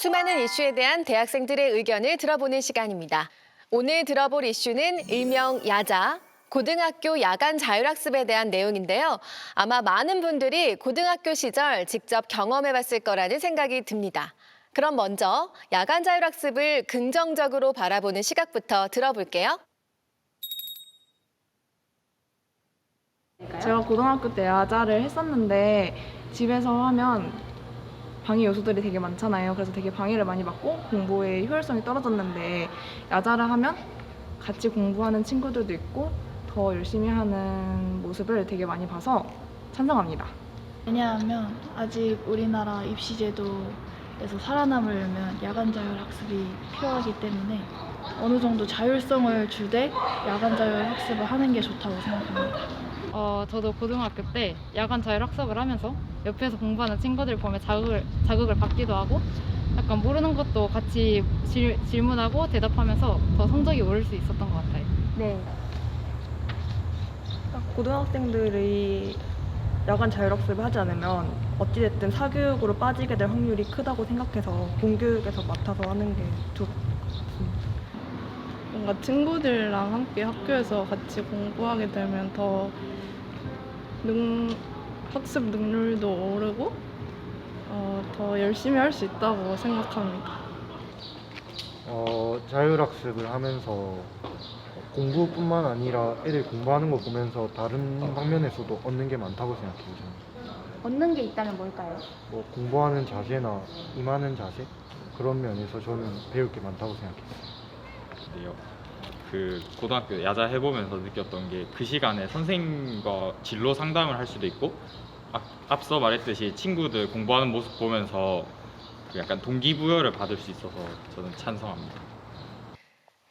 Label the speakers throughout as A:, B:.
A: 수많은 이슈에 대한 대학생들의 의견을 들어보는 시간입니다. 오늘 들어볼 이슈는 일명 야자, 고등학교 야간 자율학습에 대한 내용인데요. 아마 많은 분들이 고등학교 시절 직접 경험해봤을 거라는 생각이 듭니다. 그럼 먼저 야간 자율학습을 긍정적으로 바라보는 시각부터 들어볼게요.
B: 제가 고등학교 때 야자를 했었는데 집에서 하면 방해 요소들이 되게 많잖아요. 그래서 되게 방해를 많이 받고 공부의 효율성이 떨어졌는데 야자를 하면 같이 공부하는 친구들도 있고 더 열심히 하는 모습을 되게 많이 봐서 찬성합니다.
C: 왜냐하면 아직 우리나라 입시제도에서 살아남으려면 야간 자율 학습이 필요하기 때문에 어느 정도 자율성을 주되 야간 자율 학습을 하는 게 좋다고 생각합니다.
D: 저도 고등학교 때 야간 자율학습을 하면서 옆에서 공부하는 친구들 보면 자극을 받기도 하고 약간 모르는 것도 같이 질문하고 대답하면서 더 성적이 오를 수 있었던 것 같아요.
E: 네.
B: 고등학생들이 야간 자율학습을 하지 않으면 어찌됐든 사교육으로 빠지게 될 확률이 크다고 생각해서 공교육에서 맡아서 하는 게 좋을 것 같습니다.
C: 뭔가 친구들이랑 함께 학교에서 같이 공부하게 되면 더 학습 능률도 오르고 더 열심히 할 수 있다고 생각합니다.
F: 자율학습을 하면서 공부뿐만 아니라 애들 공부하는 거 보면서 다른 방면에서도 얻는 게 많다고 생각해요. 저는.
E: 얻는 게 있다면 뭘까요?
F: 뭐 공부하는 자세나 임하는 자세 그런 면에서 저는 배울 게 많다고 생각해요.
G: 네요. 그 고등학교 야자 해보면서 느꼈던 게 그 시간에 선생님과 진로 상담을 할 수도 있고 앞서 말했듯이 친구들 공부하는 모습 보면서 그 약간 동기부여를 받을 수 있어서 저는 찬성합니다.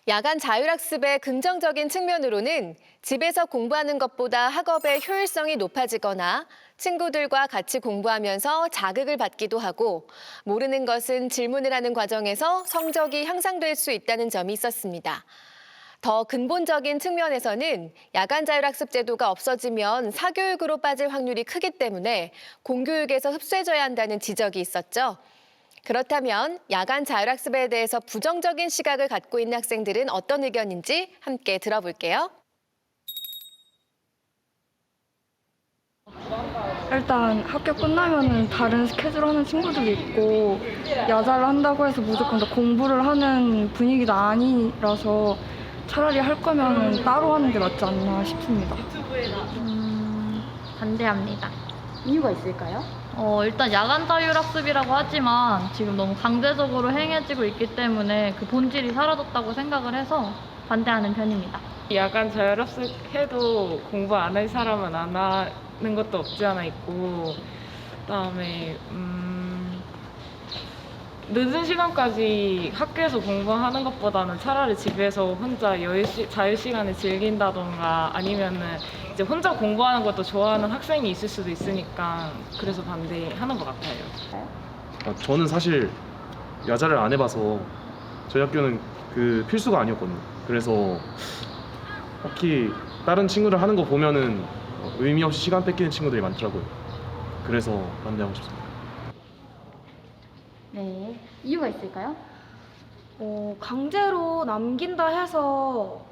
A: 야간 자율학습의 긍정적인 측면으로는 집에서 공부하는 것보다 학업의 효율성이 높아지거나 친구들과 같이 공부하면서 자극을 받기도 하고 모르는 것은 질문을 하는 과정에서 성적이 향상될 수 있다는 점이 있었습니다. 더 근본적인 측면에서는 야간 자율학습 제도가 없어지면 사교육으로 빠질 확률이 크기 때문에 공교육에서 흡수해져야 한다는 지적이 있었죠. 그렇다면 야간 자율학습에 대해서 부정적인 시각을 갖고 있는 학생들은 어떤 의견인지 함께 들어볼게요.
B: 일단 학교 끝나면은 다른 스케줄 하는 친구들도 있고 야자를 한다고 해서 무조건 다 공부를 하는 분위기도 아니라서 차라리 할 거면 따로 하는 게 낫지 않나 싶습니다.
E: 반대합니다. 이유가 있을까요?
D: 일단 야간 자율학습이라고 하지만 지금 너무 강제적으로 행해지고 있기 때문에 그 본질이 사라졌다고 생각을 해서 반대하는 편입니다.
H: 야간 자율학습 해도 공부 안 할 사람은 안 하는 것도 없지 않아 있고 그다음에 늦은 시간까지 학교에서 공부하는 것보다는 차라리 집에서 혼자 자유시간을 즐긴다던가 아니면은 이제 혼자 공부하는 것도 좋아하는 학생이 있을 수도 있으니까 그래서 반대하는 것 같아요.
I: 저는 사실 야자를 안 해봐서 저희 학교는 그 필수가 아니었거든요. 그래서 딱히 다른 친구들 하는 거 보면은 의미 없이 시간 뺏기는 친구들이 많더라고요. 그래서 반대하고 싶습니다.
E: 네. 이유가 있을까요?
J: 강제로 남긴다 해서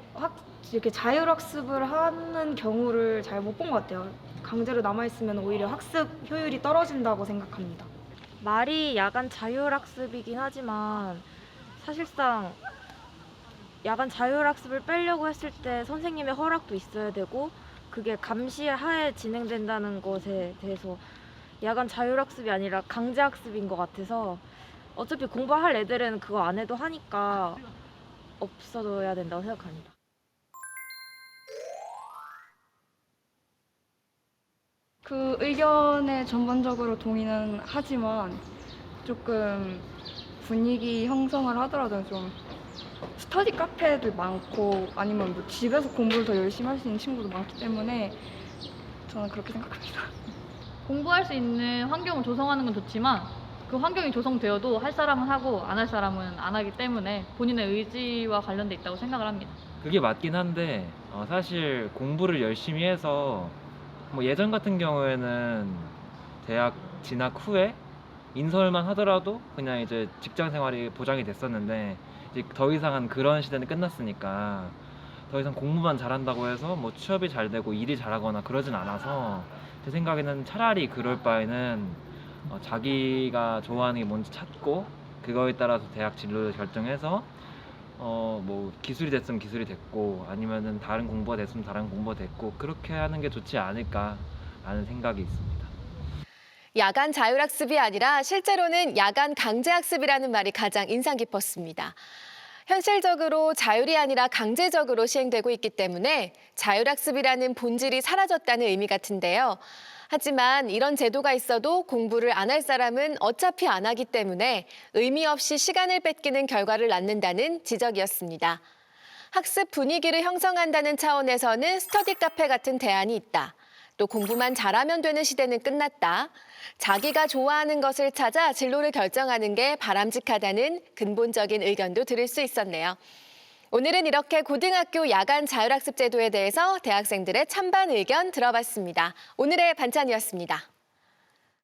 J: 이렇게 자율학습을 하는 경우를 잘 못 본 것 같아요. 강제로 남아있으면 오히려 학습 효율이 떨어진다고 생각합니다.
K: 말이 야간 자율학습이긴 하지만 사실상 야간 자율학습을 빼려고 했을 때 선생님의 허락도 있어야 되고 그게 감시하에 진행된다는 것에 대해서 야간 자율학습이 아니라 강제학습인 것 같아서 어차피 공부할 애들은 그거 안 해도 하니까 없어져야 된다고 생각합니다.
B: 그 의견에 전반적으로 동의는 하지만 조금 분위기 형성을 하더라도 좀 스터디 카페도 많고 아니면 뭐 집에서 공부를 더 열심히 할 수 있는 친구도 많기 때문에 저는 그렇게 생각합니다.
D: 공부할 수 있는 환경을 조성하는 건 좋지만 그 환경이 조성되어도 할 사람은 하고 안 할 사람은 안 하기 때문에 본인의 의지와 관련돼 있다고 생각을 합니다.
L: 그게 맞긴 한데 사실 공부를 열심히 해서 뭐 예전 같은 경우에는 대학 진학 후에 인서울만 하더라도 그냥 이제 직장 생활이 보장이 됐었는데 이제 더 이상은 그런 시대는 끝났으니까 더 이상 공부만 잘한다고 해서 뭐 취업이 잘 되고 일이 잘하거나 그러진 않아서 제 생각에는 차라리 그럴 바에는 자기가 좋아하는 게 뭔지 찾고 그거에 따라서 대학 진로를 결정해서 뭐 기술이 됐으면 기술이 됐고 아니면은 다른 공부가 됐으면 다른 공부가 됐고 그렇게 하는 게 좋지 않을까라는 생각이 있습니다.
A: 야간 자율학습이 아니라 실제로는 야간 강제학습이라는 말이 가장 인상 깊었습니다. 현실적으로 자율이 아니라 강제적으로 시행되고 있기 때문에 자율학습이라는 본질이 사라졌다는 의미 같은데요. 하지만 이런 제도가 있어도 공부를 안 할 사람은 어차피 안 하기 때문에 의미 없이 시간을 뺏기는 결과를 낳는다는 지적이었습니다. 학습 분위기를 형성한다는 차원에서는 스터디 카페 같은 대안이 있다. 또 공부만 잘하면 되는 시대는 끝났다. 자기가 좋아하는 것을 찾아 진로를 결정하는 게 바람직하다는 근본적인 의견도 들을 수 있었네요. 오늘은 이렇게 고등학교 야간 자율학습 제도에 대해서 대학생들의 찬반 의견 들어봤습니다. 오늘의 반찬이었습니다.